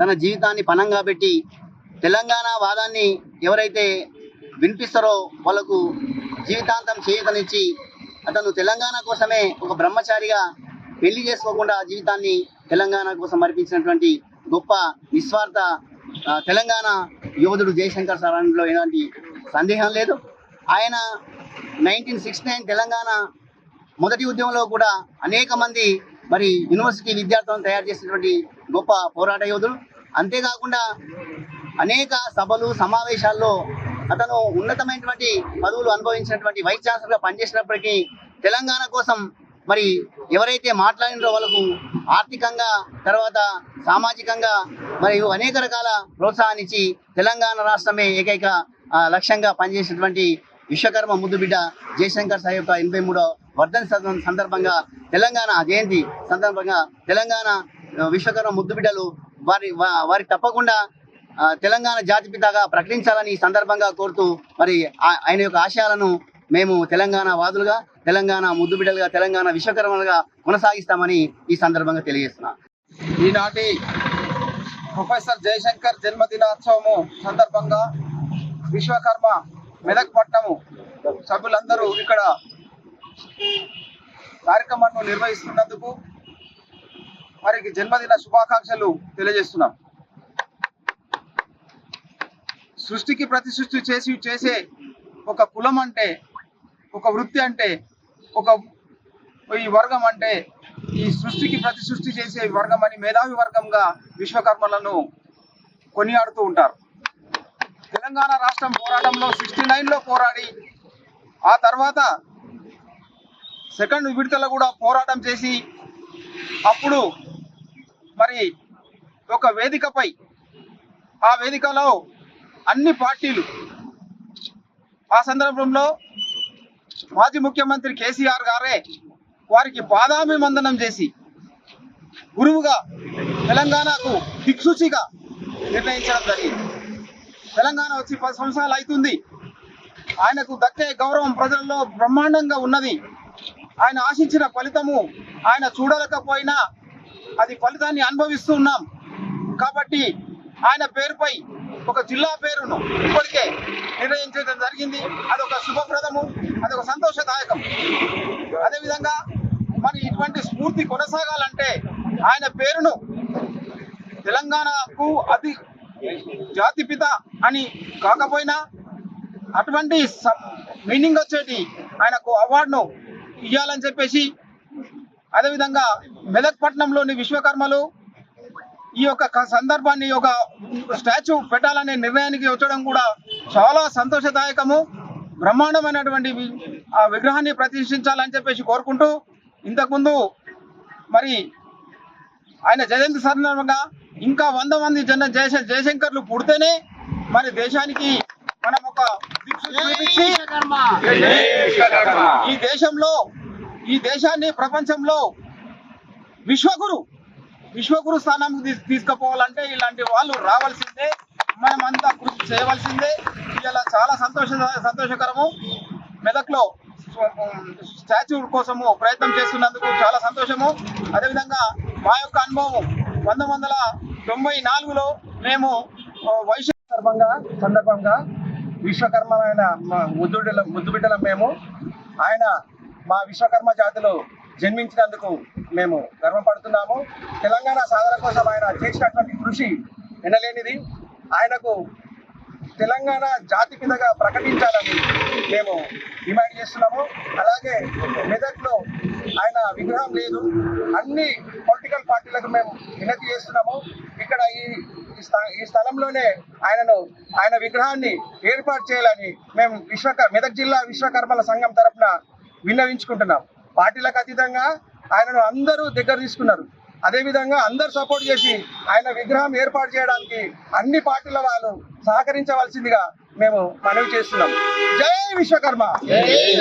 తన జీవితాన్ని పణంగా పెట్టి తెలంగాణ వాదాన్ని ఎవరైతే వినిపిస్తారో వాళ్ళకు జీవితాంతం చేయూతనిచ్చి అతను తెలంగాణ కోసమే ఒక బ్రహ్మచారిగా పెళ్లి చేసుకోకుండా జీవితాన్ని తెలంగాణ కోసం అర్పించినటువంటి గొప్ప నిస్వార్థ తెలంగాణ యోధుడు జయశంకర్ సార్ అనడంలో ఎలాంటి సందేహం లేదు. ఆయన 1969 తెలంగాణ మొదటి ఉద్యమంలో కూడా అనేక మంది యూనివర్సిటీ విద్యార్థులను తయారు చేసినటువంటి గొప్ప పోరాట యోధుడు. అంతేకాకుండా అనేక సభలు సమావేశాల్లో అతను ఉన్నతమైనటువంటి పదవులు అనుభవించినటువంటి వైస్ ఛాన్సలర్గా పనిచేసినప్పటికీ తెలంగాణ కోసం ఎవరైతే మాట్లాడినో వాళ్ళకు ఆర్థికంగా తర్వాత సామాజికంగా మరియు అనేక రకాల ప్రోత్సాహాన్ని ఇచ్చి తెలంగాణ రాష్ట్రమే ఏకైక లక్ష్యంగా పనిచేసినటువంటి విశ్వకర్మ ముద్దుబిడ్డ జయశంకర్ సార్ యొక్క 83వ వర్ధంతి సందర్భంగా తెలంగాణ జయంతి సందర్భంగా తెలంగాణ విశ్వకర్మ ముద్దుబిడ్డలు వారి తప్పకుండా తెలంగాణ జాతిపితగా ప్రకటించాలని ఈ సందర్భంగా కోరుతూ ఆయన యొక్క ఆశయాలను మేము తెలంగాణ వాదులుగా తెలంగాణ ముద్దుబిడ్డలుగా తెలంగాణ విశ్వకర్మలుగా కొనసాగిస్తామని ఈ సందర్భంగా తెలియజేస్తున్నాం. ఈనాటి ప్రొఫెసర్ జయశంకర్ జన్మదినోత్సవము సందర్భంగా విశ్వకర్మ మెదక్ పట్టణము సభ్యులందరూ ఇక్కడ కార్యక్రమాన్ని నిర్వహిస్తున్నందుకు వారికి జన్మదిన శుభాకాంక్షలు తెలియజేస్తున్నాం. సృష్టికి ప్రతి సృష్టి చేసే ఒక కులం అంటే, ఒక వృత్తి అంటే, ఈ వర్గం అంటే ఈ సృష్టికి ప్రతి సృష్టి చేసే వర్గం అని మేధావి వర్గంగా విశ్వకర్మలను కొనియాడుతూ ఉంటారు. తెలంగాణ రాష్ట్రం పోరాటంలో 69లో పోరాడి ఆ తర్వాత సెకండ్ విడతలో కూడా పోరాటం చేసి అప్పుడు ఒక వేదికపై ఆ వేదికలో అన్ని పార్టీలు ఆ సందర్భంలో మాజీ ముఖ్యమంత్రి కేసీఆర్ గారే వారికి పాదాభివందనం చేసి గురువుగా తెలంగాణకు దిక్సూచిగా నిర్ణయించడం జరిగింది. తెలంగాణ వచ్చి 10 సంవత్సరాలు అవుతుంది. ఆయనకు దక్కే గౌరవం ప్రజల్లో బ్రహ్మాండంగా ఉన్నది. ఆయన ఆశించిన ఫలితము ఆయన చూడలేకపోయినా అది ఫలితాన్ని అనుభవిస్తున్నాం. కాబట్టి ఆయన పేరుపై ఒక జిల్లా పేరును ఇప్పటికే నిర్ణయించడం జరిగింది. అదొక శుభప్రదము, అదొక సంతోషదాయకం. అదేవిధంగా ఇటువంటి స్ఫూర్తి కొనసాగాలంటే ఆయన పేరును తెలంగాణకు అతి జాతిపిత అని కాకపోయినా అటువంటి మీనింగ్ వచ్చేటి ఆయనకు అవార్డును ఇవ్వాలని చెప్పేసి, అదేవిధంగా మెదక్ పట్టణంలోని విశ్వకర్మలు ఈ యొక్క సందర్భాన్ని ఒక స్టాచ్యూ పెట్టాలనే నిర్ణయానికి వచ్చడం కూడా చాలా సంతోషదాయకము. బ్రహ్మాండమైనటువంటి ఆ విగ్రహాన్ని ప్రతిష్ఠించాలని చెప్పేసి కోరుకుంటూ, ఇంతకుముందు ఆయన జయంతి సందర్భంగా ఇంకా 100 మంది జయశంకర్లు పుడితేనే దేశానికి మనం ఒక చూపించి ఈ దేశాన్ని ప్రపంచంలో విశ్వగురు స్థానానికి తీసుకుపోవాలంటే ఇలాంటి వాళ్ళు రావాల్సిందే, మనమంతా కృషి చేయవలసిందే. ఇలా చాలా సంతోషకరము. మెదక్లో స్టాచ్యూ కోసము ప్రయత్నం చేస్తున్నందుకు చాలా సంతోషము. అదేవిధంగా మా యొక్క అనుభవం 1994లో మేము సందర్భంగా విశ్వకర్మైన ముద్దుబిడ్డలం మేము. ఆయన మా విశ్వకర్మ జాతిలో జన్మించినందుకు మేము గర్వపడుతున్నాము. తెలంగాణ సాధన కోసం ఆయన చేసినటువంటి కృషి ఎనలేనిది. ఆయనకు తెలంగాణ జాతిపితగా ప్రకటించాలని మేము డిమాండ్ చేస్తున్నాము. అలాగే మెదక్లో ఆయన విగ్రహం లేదు. అన్ని పొలిటికల్ పార్టీలకు మేము వినతి చేస్తున్నాము. ఇక్కడ ఈ స్థలంలోనే ఆయన విగ్రహాన్ని ఏర్పాటు చేయాలని మేము మెదక్ జిల్లా విశ్వకర్మల సంఘం తరఫున విన్నవించుకుంటున్నాం. పార్టీలకు అతీతంగా ఆయనను అందరూ దగ్గర తీసుకున్నారు. అదేవిధంగా అందరూ సపోర్ట్ చేసి ఆయన విగ్రహం ఏర్పాటు చేయడానికి అన్ని పార్టీల వాళ్ళు సహకరించవలసిందిగా మేము మనవి చేస్తున్నాం. జై విశ్వకర్మ.